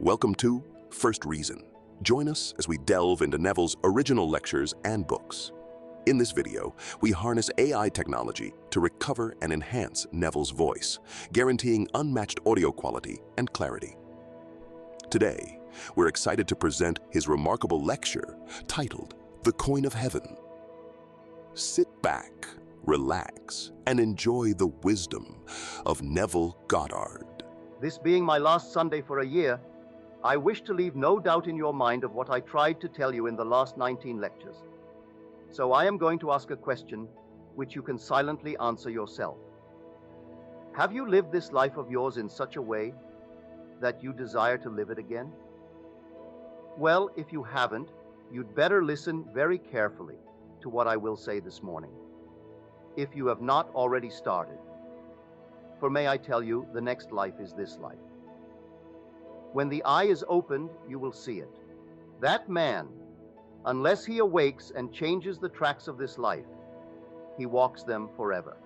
Welcome to First Reason. Join us as we delve into Neville's original lectures and books. In this video, we harness AI technology to recover and enhance Neville's voice, guaranteeing unmatched audio quality and clarity. Today, we're excited to present his remarkable lecture titled The Coin of Heaven. Sit back, relax, and enjoy the wisdom of Neville Goddard. This being my last Sunday for a year, I wish to leave no doubt in your mind of what I tried to tell you in the last 19 lectures. So I am going to ask a question which you can silently answer yourself. Have you lived this life of yours in such a way that you desire to live it again? Well, if you haven't, you'd better listen very carefully to what I will say this morning, if you have not already started. For may I tell you, the next life is this life. When the eye is opened, you will see it. That man, unless he awakes and changes the tracks of this life, he walks them forever.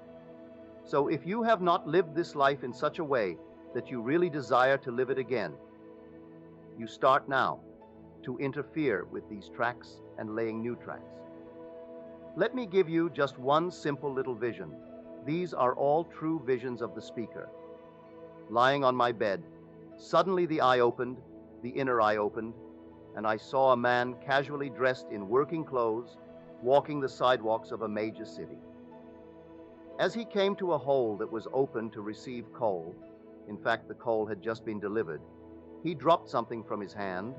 So if you have not lived this life in such a way that you really desire to live it again, you start now to interfere with these tracks and laying new tracks. Let me give you just one simple little vision. These are all true visions of the speaker. Lying on my bed, suddenly the eye opened, the inner eye opened, and I saw a man casually dressed in working clothes, walking the sidewalks of a major city. As he came to a hole that was open to receive coal, in fact the coal had just been delivered, he dropped something from his hand,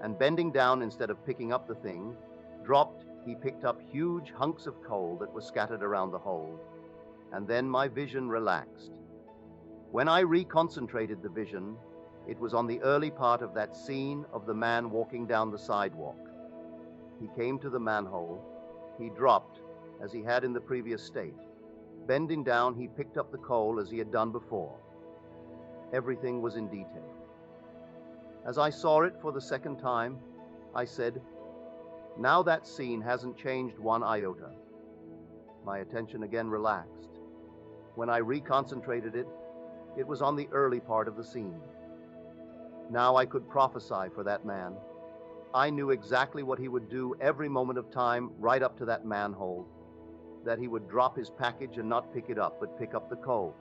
and bending down instead of picking up the thing, he picked up huge hunks of coal that were scattered around the hole, and then my vision relaxed. When I reconcentrated the vision, it was on the early part of that scene of the man walking down the sidewalk. He came to the manhole. He dropped, as he had in the previous state. Bending down, he picked up the coal as he had done before. Everything was in detail. As I saw it for the second time, I said, "Now that scene hasn't changed one iota." My attention again relaxed. When I reconcentrated it, it was on the early part of the scene. Now I could prophesy for that man. I knew exactly what he would do every moment of time right up to that manhole, that he would drop his package and not pick it up, but pick up the coal.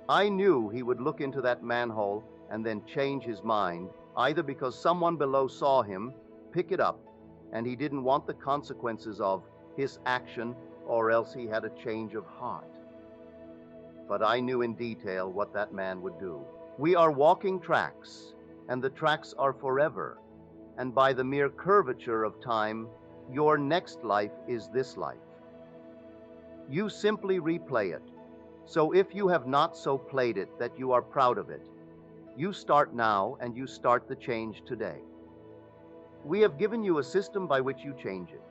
I knew he would look into that manhole and then change his mind, either because someone below saw him pick it up and he didn't want the consequences of his action, or else he had a change of heart. But I knew in detail what that man would do. We are walking tracks, and the tracks are forever. And by the mere curvature of time, your next life is this life. You simply replay it. So if you have not so played it that you are proud of it, you start now and you start the change today. We have given you a system by which you change it.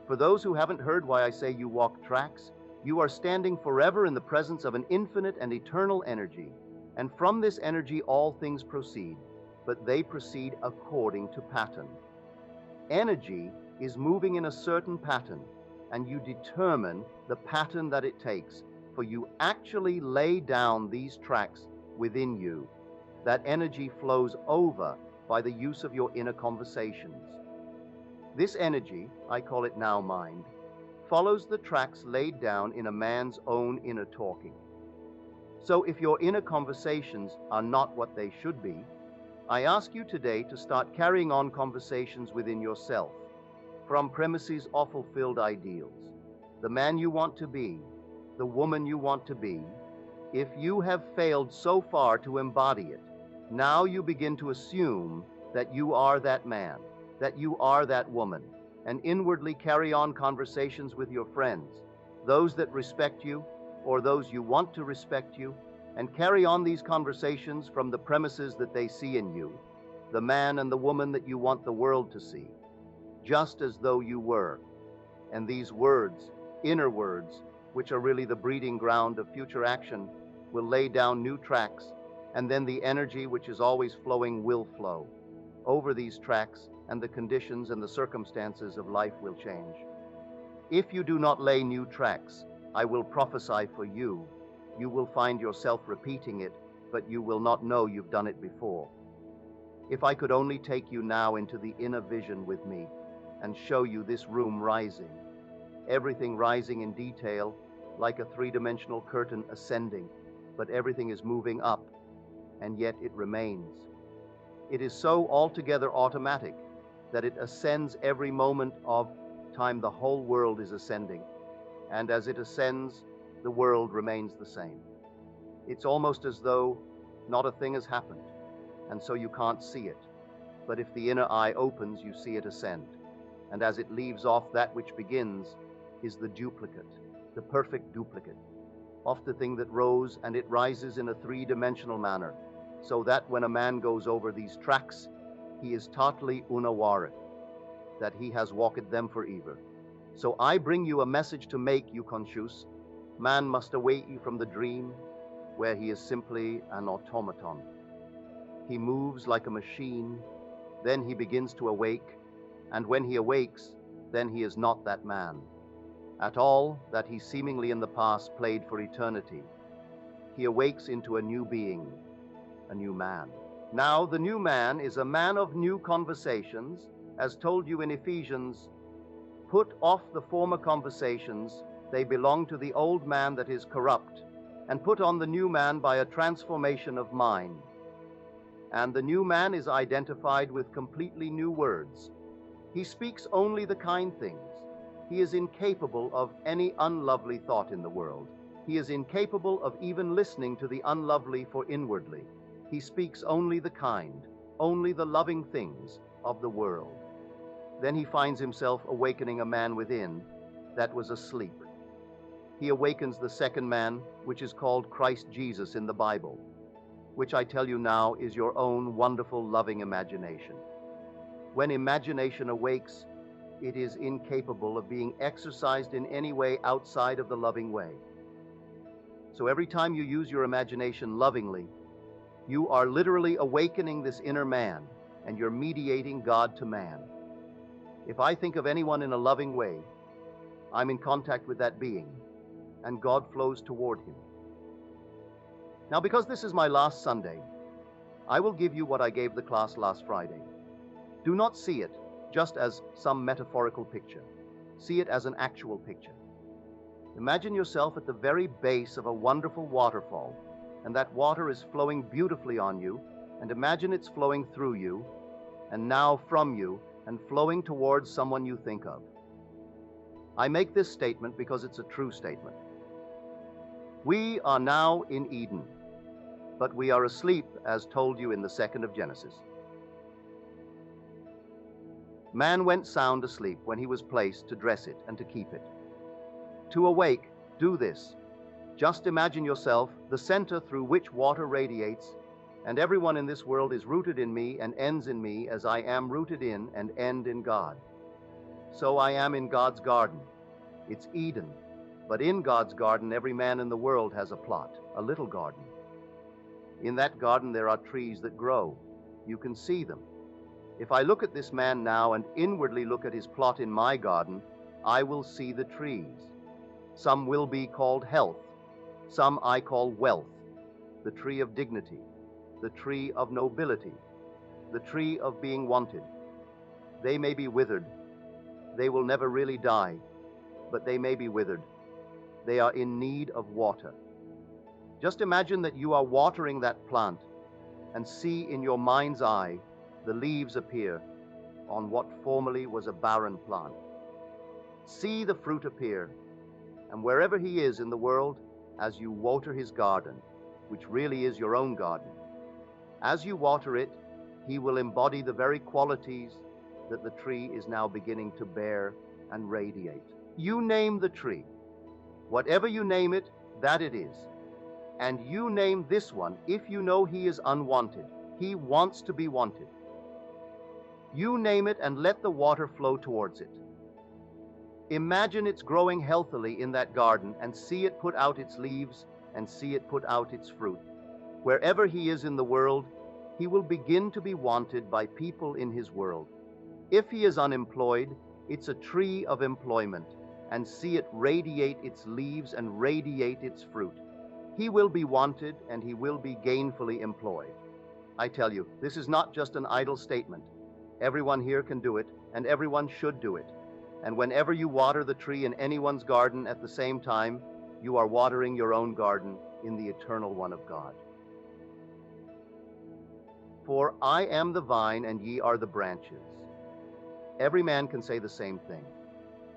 For those who haven't heard why I say you walk tracks, you are standing forever in the presence of an infinite and eternal energy. And from this energy all things proceed, but they proceed according to pattern. Energy is moving in a certain pattern, and you determine the pattern that it takes, for you actually lay down these tracks within you. That energy flows over by the use of your inner conversations. This energy, I call it now mind, follows the tracks laid down in a man's own inner talking. So if your inner conversations are not what they should be, I ask you today to start carrying on conversations within yourself, from premises of fulfilled ideals. The man you want to be, the woman you want to be. If you have failed so far to embody it, now you begin to assume that you are that man, that you are that woman, and inwardly carry on conversations with your friends, those that respect you, or those you want to respect you, and carry on these conversations from the premises that they see in you, the man and the woman that you want the world to see, just as though you were. And these words, inner words, which are really the breeding ground of future action, will lay down new tracks, and then the energy which is always flowing will flow over these tracks, and the conditions and the circumstances of life will change. If you do not lay new tracks, I will prophesy for you. You will find yourself repeating it, but you will not know you've done it before. If I could only take you now into the inner vision with me and show you this room rising, everything rising in detail like a three-dimensional curtain ascending, but everything is moving up, and yet it remains. It is so altogether automatic that it ascends every moment of time. The whole world is ascending, and as it ascends, the world remains the same. It's almost as though not a thing has happened, and so you can't see it. But if the inner eye opens, you see it ascend. And as it leaves off, that which begins is the duplicate, the perfect duplicate, of the thing that rose, and it rises in a three-dimensional manner, so that when a man goes over these tracks, he is totally unaware that he has walked them forever. So I bring you a message to make you conscious. Man must awake you from the dream, where he is simply an automaton. He moves like a machine, then he begins to awake, and when he awakes, then he is not that man at all that he seemingly in the past played for eternity. He awakes into a new being, a new man. Now the new man is a man of new conversations, as told you in Ephesians. Put off the former conversations, they belong to the old man that is corrupt, and put on the new man by a transformation of mind. And the new man is identified with completely new words. He speaks only the kind things. He is incapable of any unlovely thought in the world. He is incapable of even listening to the unlovely, for inwardly he speaks only the kind, only the loving things of the world. Then he finds himself awakening a man within that was asleep. He awakens the second man, which is called Christ Jesus in the Bible, which I tell you now is your own wonderful, loving imagination. When imagination awakes, it is incapable of being exercised in any way outside of the loving way. So every time you use your imagination lovingly, you are literally awakening this inner man, and you're mediating God to man. If I think of anyone in a loving way, I'm in contact with that being, and God flows toward him. Now, because this is my last Sunday, I will give you what I gave the class last Friday. Do not see it just as some metaphorical picture. See it as an actual picture. Imagine yourself at the very base of a wonderful waterfall, and that water is flowing beautifully on you, and imagine it's flowing through you, and now from you, and flowing towards someone you think of. I make this statement because it's a true statement. We are now in Eden, but we are asleep, as told you in the 2nd of Genesis. Man went sound asleep when he was placed to dress it and to keep it. To awake, do this. Just imagine yourself the center through which water radiates, and everyone in this world is rooted in me and ends in me, as I am rooted in and end in God. So I am in God's garden. It's Eden, but in God's garden, every man in the world has a plot, a little garden. In that garden, there are trees that grow. You can see them. If I look at this man now and inwardly look at his plot in my garden, I will see the trees. Some will be called health, some I call wealth, the tree of dignity, the tree of nobility, the tree of being wanted. They may be withered. They will never really die, but they may be withered. They are in need of water. Just imagine that you are watering that plant and see in your mind's eye the leaves appear on what formerly was a barren plant. See the fruit appear, and wherever he is in the world, as you water his garden, which really is your own garden, as you water it, he will embody the very qualities that the tree is now beginning to bear and radiate. You name the tree. Whatever you name it, that it is. And you name this one if you know he is unwanted. He wants to be wanted. You name it and let the water flow towards it. Imagine it's growing healthily in that garden and see it put out its leaves and see it put out its fruit. Wherever he is in the world, he will begin to be wanted by people in his world. If he is unemployed, it's a tree of employment, and see it radiate its leaves and radiate its fruit. He will be wanted and he will be gainfully employed. I tell you, this is not just an idle statement. Everyone here can do it, and everyone should do it. And whenever you water the tree in anyone's garden at the same time, you are watering your own garden in the eternal one of God. For I am the vine, and ye are the branches. Every man can say the same thing.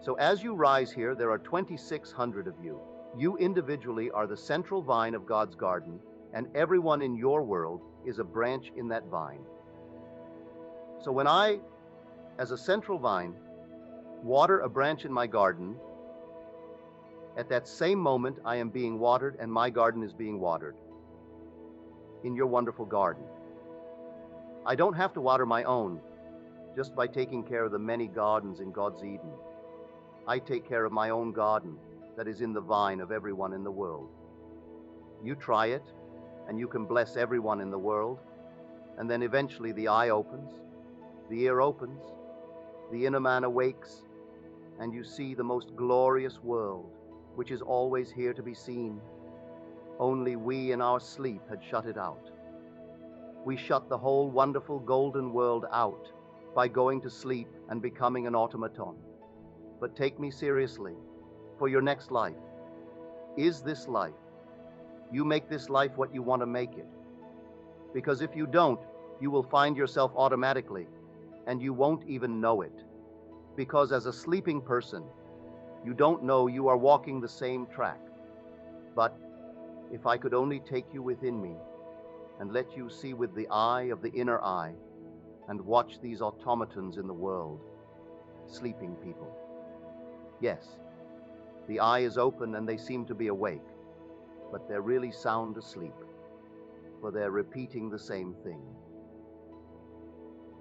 So as you rise here, there are 2,600 of you. You individually are the central vine of God's garden, and everyone in your world is a branch in that vine. So when I, as a central vine, water a branch in my garden, at that same moment I am being watered, and my garden is being watered in your wonderful garden. I don't have to water my own just by taking care of the many gardens in God's Eden. I take care of my own garden that is in the vine of everyone in the world. You try it, and you can bless everyone in the world, and then eventually the eye opens, the ear opens, the inner man awakes, and you see the most glorious world, which is always here to be seen. Only we in our sleep had shut it out. We shut the whole wonderful golden world out by going to sleep and becoming an automaton. But take me seriously, for your next life is this life. You make this life what you want to make it. Because if you don't, you will find yourself automatically, and you won't even know it. Because as a sleeping person, you don't know you are walking the same track. But if I could only take you within me and let you see with the eye of the inner eye and watch these automatons in the world, sleeping people. Yes, the eye is open and they seem to be awake, but they're really sound asleep, for they're repeating the same thing.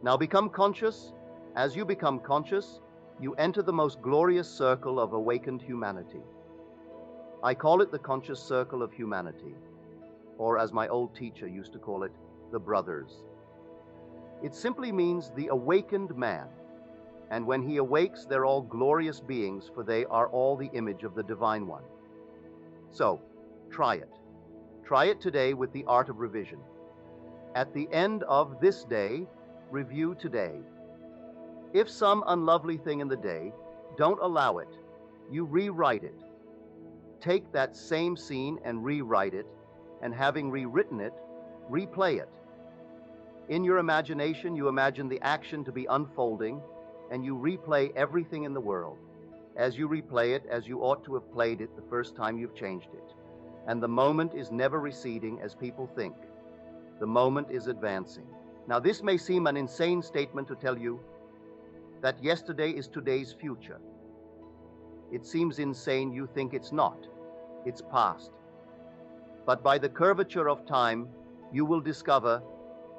Now become conscious. As you become conscious, you enter the most glorious circle of awakened humanity. I call it the conscious circle of humanity, or as my old teacher used to call it, the brothers. It simply means the awakened man. And when he awakes, they're all glorious beings, for they are all the image of the Divine One. So, try it. Try it today with the art of revision. At the end of this day, review today. If some unlovely thing in the day, don't allow it. You rewrite it. Take that same scene and rewrite it, and having rewritten it, replay it. In your imagination, you imagine the action to be unfolding, and you replay everything in the world. As you replay it, as you ought to have played it the first time you've changed it. And the moment is never receding as people think. The moment is advancing. Now, this may seem an insane statement to tell you that yesterday is today's future. It seems insane you think it's not. It's past. But by the curvature of time, you will discover,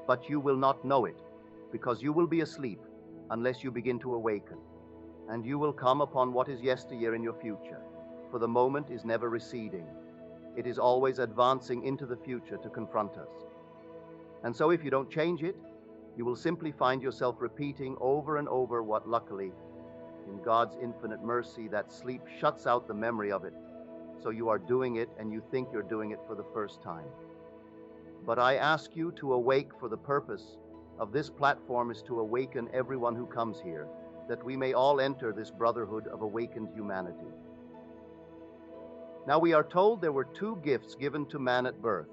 but you will not know it, because you will be asleep unless you begin to awaken. And you will come upon what is yesteryear in your future, for the moment is never receding. It is always advancing into the future to confront us. And so if you don't change it, you will simply find yourself repeating over and over what, luckily, in God's infinite mercy, that sleep shuts out the memory of it. So you are doing it and you think you're doing it for the first time. But I ask you to awake, for the purpose of this platform is to awaken everyone who comes here, that we may all enter this brotherhood of awakened humanity. Now, we are told there were 2 gifts given to man at birth.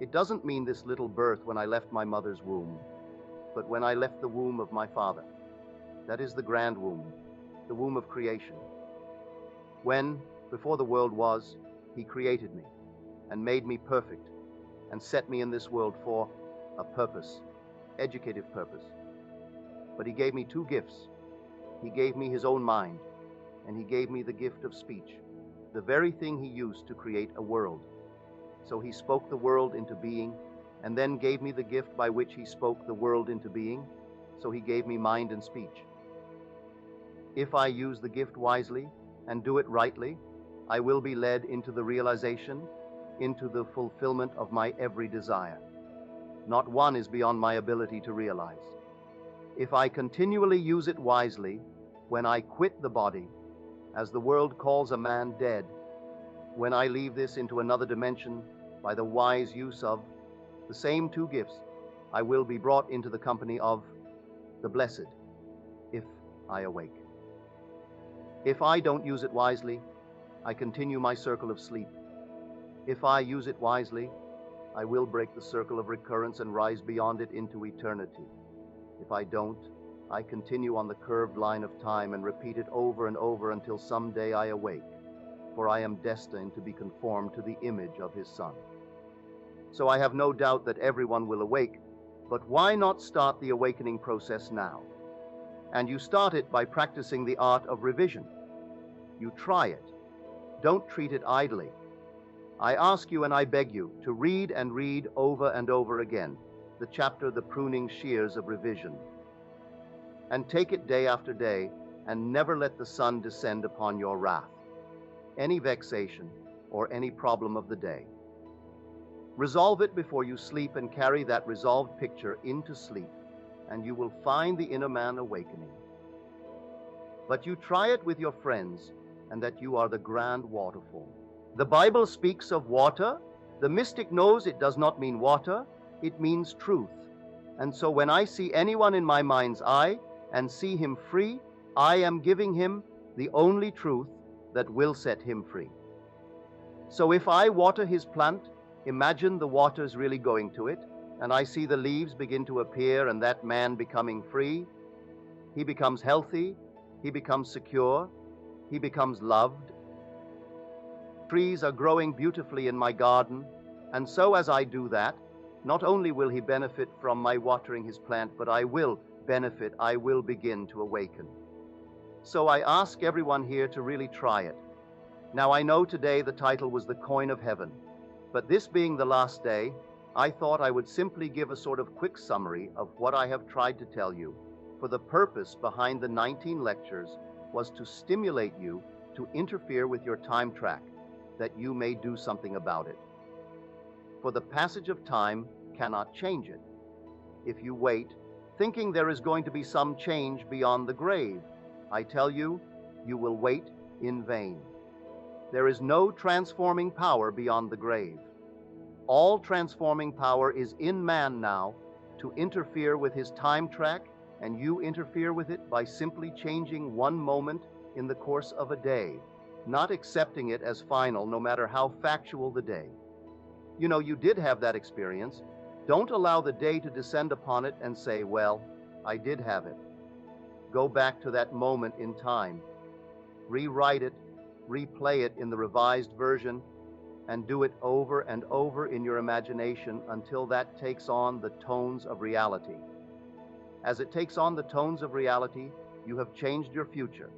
It doesn't mean this little birth when I left my mother's womb, but when I left the womb of my father. That is the grand womb, the womb of creation. When, before the world was, he created me and made me perfect and set me in this world for a purpose, educative purpose. But he gave me 2 gifts. He gave me his own mind, and he gave me the gift of speech, the very thing he used to create a world. So he spoke the world into being, and then gave me the gift by which he spoke the world into being. So he gave me mind and speech. If I use the gift wisely and do it rightly, I will be led into the realization, into the fulfillment of my every desire. Not one is beyond my ability to realize. If I continually use it wisely, when I quit the body, as the world calls a man dead, when I leave this into another dimension by the wise use of the same two gifts, I will be brought into the company of the blessed if I awake. If I don't use it wisely, I continue my circle of sleep. If I use it wisely, I will break the circle of recurrence and rise beyond it into eternity. If I don't, I continue on the curved line of time and repeat it over and over until someday I awake, for I am destined to be conformed to the image of his Son. So I have no doubt that everyone will awake, but why not start the awakening process now? And you start it by practicing the art of revision. You try it. Don't treat it idly. I ask you and I beg you to read and read over and over again the chapter, The Pruning Shears of Revision. And take it day after day, and never let the sun descend upon your wrath, any vexation, or any problem of the day. Resolve it before you sleep and carry that resolved picture into sleep, and you will find the inner man awakening. But you try it with your friends, and that you are the grand waterfall. The Bible speaks of water. The mystic knows it does not mean water, it means truth. And so when I see anyone in my mind's eye and see him free, I am giving him the only truth that will set him free. So if I water his plant, imagine the water's really going to it, and I see the leaves begin to appear and that man becoming free. He becomes healthy, he becomes secure, he becomes loved. Trees are growing beautifully in my garden, and so as I do that, not only will he benefit from my watering his plant, but I will benefit, I will begin to awaken. So I ask everyone here to really try it. Now I know today the title was The Coin of Heaven, but this being the last day, I thought I would simply give a sort of quick summary of what I have tried to tell you, for the purpose behind the 19 lectures was to stimulate you to interfere with your time track, that you may do something about it. For the passage of time cannot change it. If you wait, thinking there is going to be some change beyond the grave, I tell you, you will wait in vain. There is no transforming power beyond the grave. All transforming power is in man now to interfere with his time track, and you interfere with it by simply changing one moment in the course of a day, not accepting it as final no matter how factual the day. You know, you did have that experience. Don't allow the day to descend upon it and say, well, I did have it. Go back to that moment in time. Rewrite it, replay it in the revised version, and do it over and over in your imagination until that takes on the tones of reality. As it takes on the tones of reality, you have changed your future.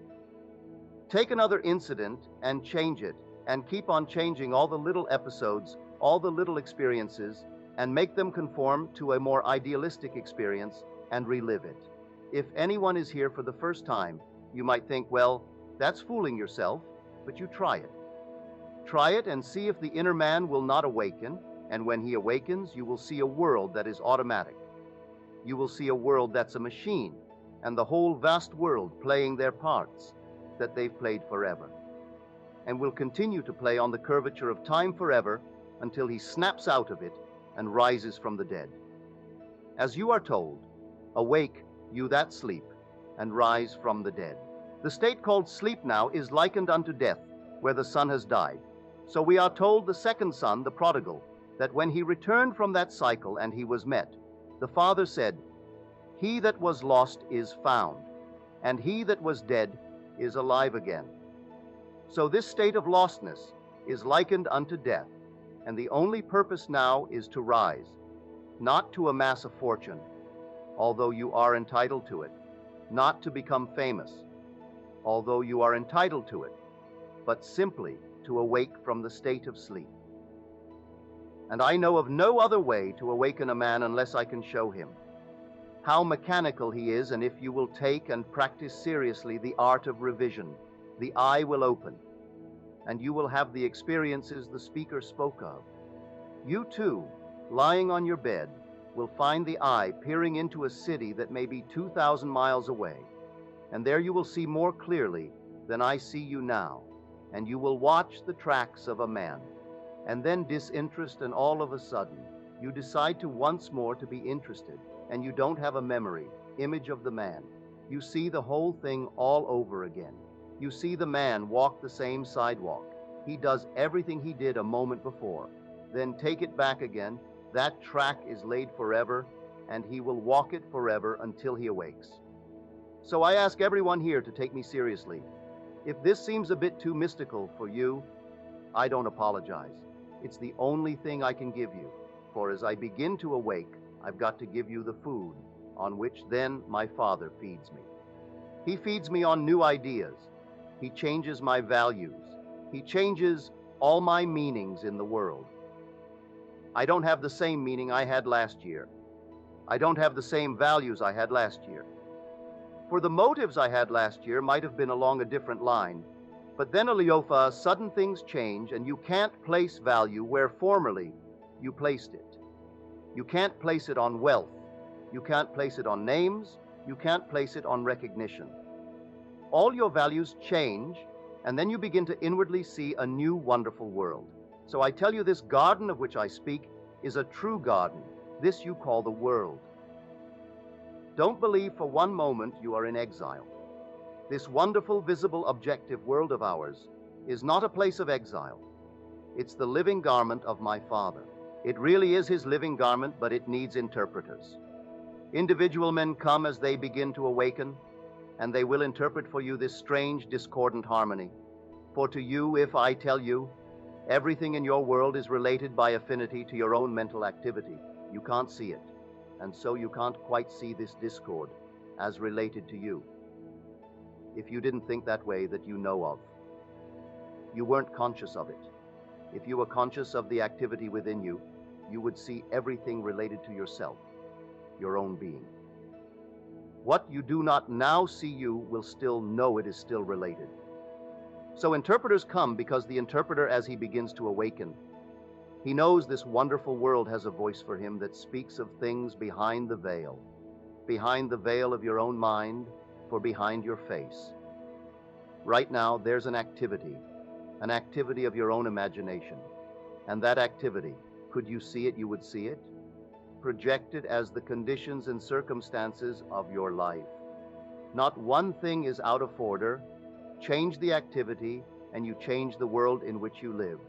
Take another incident and change it, and keep on changing all the little episodes, all the little experiences, and make them conform to a more idealistic experience and relive it. If anyone is here for the first time, you might think, well, that's fooling yourself, but you try it. Try it and see if the inner man will not awaken, and when he awakens, you will see a world that is automatic. You will see a world that's a machine, and the whole vast world playing their parts that they've played forever, and will continue to play on the curvature of time forever until he snaps out of it and rises from the dead. As you are told, awake, you that sleep, and rise from the dead. The state called sleep now is likened unto death, where the son has died. So we are told the second son, the prodigal, that when he returned from that cycle and he was met, the father said, "He that was lost is found, and he that was dead is alive again." So this state of lostness is likened unto death, and the only purpose now is to rise, not to amass a fortune, although you are entitled to it, not to become famous, although you are entitled to it, but simply to awake from the state of sleep. And I know of no other way to awaken a man unless I can show him how mechanical he is, and if you will take and practice seriously the art of revision, the eye will open, and you will have the experiences the speaker spoke of. You too, lying on your bed, will find the eye peering into a city that may be 2,000 miles away, and there you will see more clearly than I see you now, and you will watch the tracks of a man, and then disinterest, and all of a sudden You decide to once more to be interested, and you don't have a memory, image of the man. You see the whole thing all over again. You see the man walk the same sidewalk. He does everything he did a moment before. Then take it back again. That track is laid forever, and he will walk it forever until he awakes. So I ask everyone here to take me seriously. If this seems a bit too mystical for you, I don't apologize. It's the only thing I can give you. For as I begin to awake, I've got to give you the food on which then my Father feeds me. He feeds me on new ideas. He changes my values. He changes all my meanings in the world. I don't have the same meaning I had last year. I don't have the same values I had last year. For the motives I had last year might have been along a different line, but then, Aliofa, sudden things change and you can't place value where formerly you placed it. You can't place it on wealth. You can't place it on names. You can't place it on recognition. All your values change, and then you begin to inwardly see a new wonderful world. So I tell you, this garden of which I speak is a true garden. This you call the world. Don't believe for one moment you are in exile. This wonderful, visible, objective world of ours is not a place of exile. It's the living garment of my Father. It really is his living garment, but it needs interpreters. Individual men come as they begin to awaken, and they will interpret for you this strange, discordant harmony. For to you, if I tell you, everything in your world is related by affinity to your own mental activity, you can't see it, and so you can't quite see this discord as related to you. If you didn't think that way that you know of, you weren't conscious of it. If you were conscious of the activity within you, you would see everything related to yourself, your own being. What you do not now see you will still know it is still related. So interpreters come because the interpreter, as he begins to awaken, he knows this wonderful world has a voice for him that speaks of things behind the veil of your own mind, for behind your face. Right now, there's an activity of your own imagination. And that activity, could you see it, you would see it, projected as the conditions and circumstances of your life. Not one thing is out of order. Change the activity, and you change the world in which you live.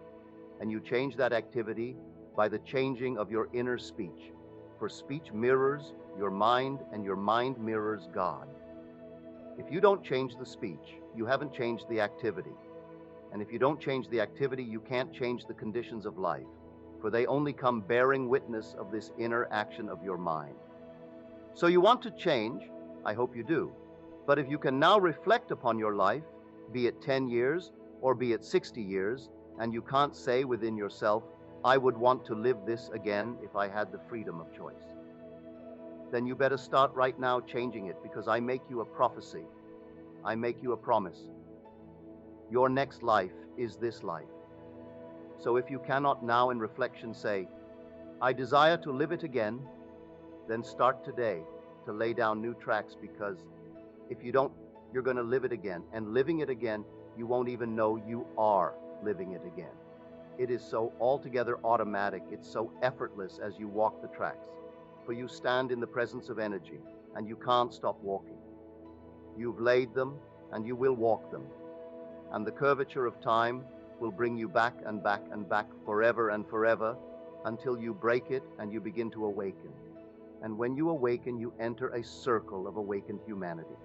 And you change that activity by the changing of your inner speech. For speech mirrors your mind, and your mind mirrors God. If you don't change the speech, you haven't changed the activity. And if you don't change the activity, you can't change the conditions of life, for they only come bearing witness of this inner action of your mind. So you want to change, I hope you do. But if you can now reflect upon your life, be it 10 years or be it 60 years, and you can't say within yourself, I would want to live this again if I had the freedom of choice, then you better start right now changing it, because I make you a prophecy. I make you a promise. Your next life is this life. So if you cannot now in reflection say, I desire to live it again, then start today to lay down new tracks, because if you don't, you're going to live it again. And living it again, you won't even know you are living it again. It is so altogether automatic. It's so effortless as you walk the tracks. For you stand in the presence of energy, and you can't stop walking. You've laid them, and you will walk them. And the curvature of time will bring you back and back and back forever and forever, until you break it and you begin to awaken. And when you awaken, you enter a circle of awakened humanity.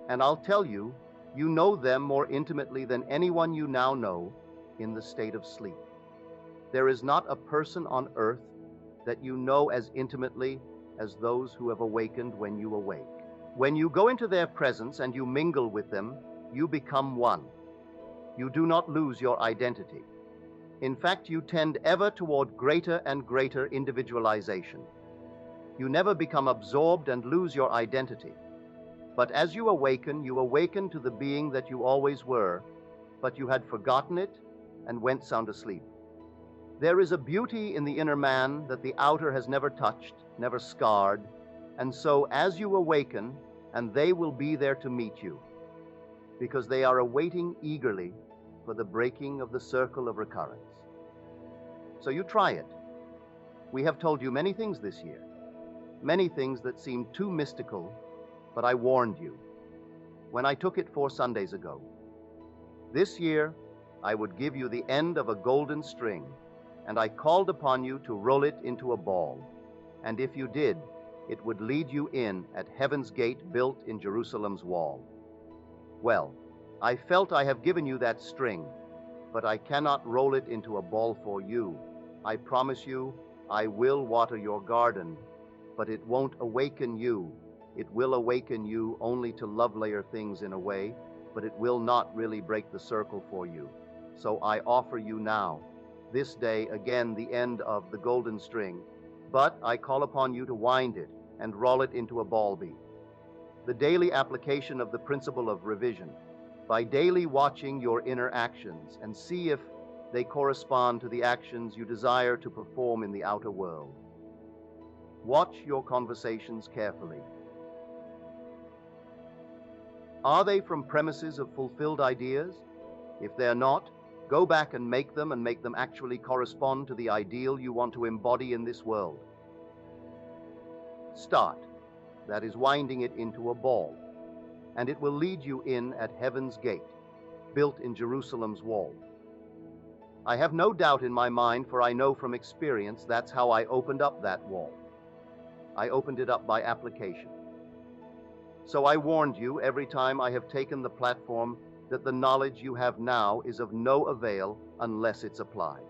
And I'll tell you, you know them more intimately than anyone you now know in the state of sleep. There is not a person on earth that you know as intimately as those who have awakened when you awake. When you go into their presence and you mingle with them, you become one. You do not lose your identity. In fact, you tend ever toward greater and greater individualization. You never become absorbed and lose your identity. But as you awaken to the being that you always were, but you had forgotten it and went sound asleep. There is a beauty in the inner man that the outer has never touched, never scarred, and so as you awaken, and they will be there to meet you, because they are awaiting eagerly for the breaking of the circle of recurrence. So you try it. We have told you many things this year, many things that seemed too mystical, but I warned you when I took it 4 Sundays ago. This year, I would give you the end of a golden string, and I called upon you to roll it into a ball. And if you did, it would lead you in at heaven's gate built in Jerusalem's wall. Well, I felt I have given you that string, but I cannot roll it into a ball for you. I promise you, I will water your garden, but it won't awaken you. It will awaken you only to lovelier things in a way, but it will not really break the circle for you. So I offer you now, this day, again the end of the golden string, but I call upon you to wind it and roll it into a ball beat. The daily application of the principle of revision, by daily watching your inner actions and see if they correspond to the actions you desire to perform in the outer world. Watch your conversations carefully. Are they from premises of fulfilled ideas? If they're not, go back and make them actually correspond to the ideal you want to embody in this world. Start, that is winding it into a ball, and it will lead you in at heaven's gate, built in Jerusalem's wall. I have no doubt in my mind, for I know from experience that's how I opened up that wall. I opened it up by application. So I warned you every time I have taken the platform that the knowledge you have now is of no avail unless it's applied.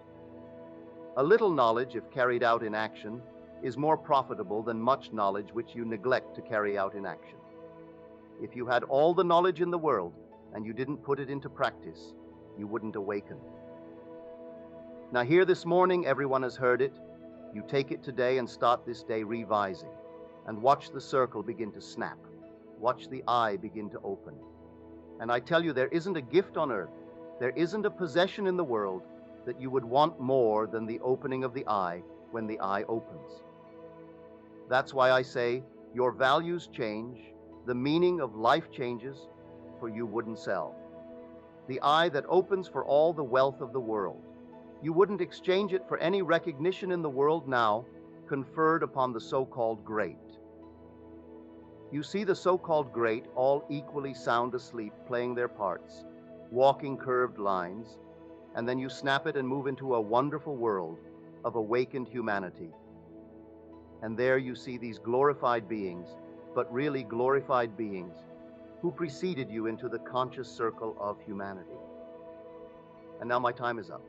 A little knowledge, if carried out in action, is more profitable than much knowledge which you neglect to carry out in action. If you had all the knowledge in the world and you didn't put it into practice, you wouldn't awaken. Now here this morning, everyone has heard it. You take it today and start this day revising, and watch the circle begin to snap. Watch the eye begin to open. And I tell you, there isn't a gift on earth, there isn't a possession in the world that you would want more than the opening of the eye when the eye opens. That's why I say your values change, the meaning of life changes, for you wouldn't sell. The eye that opens for all the wealth of the world. You wouldn't exchange it for any recognition in the world now conferred upon the so-called great. You see the so-called great all equally sound asleep, playing their parts, walking curved lines, and then you snap it and move into a wonderful world of awakened humanity. And there you see these glorified beings, but really glorified beings, who preceded you into the conscious circle of humanity. And now my time is up.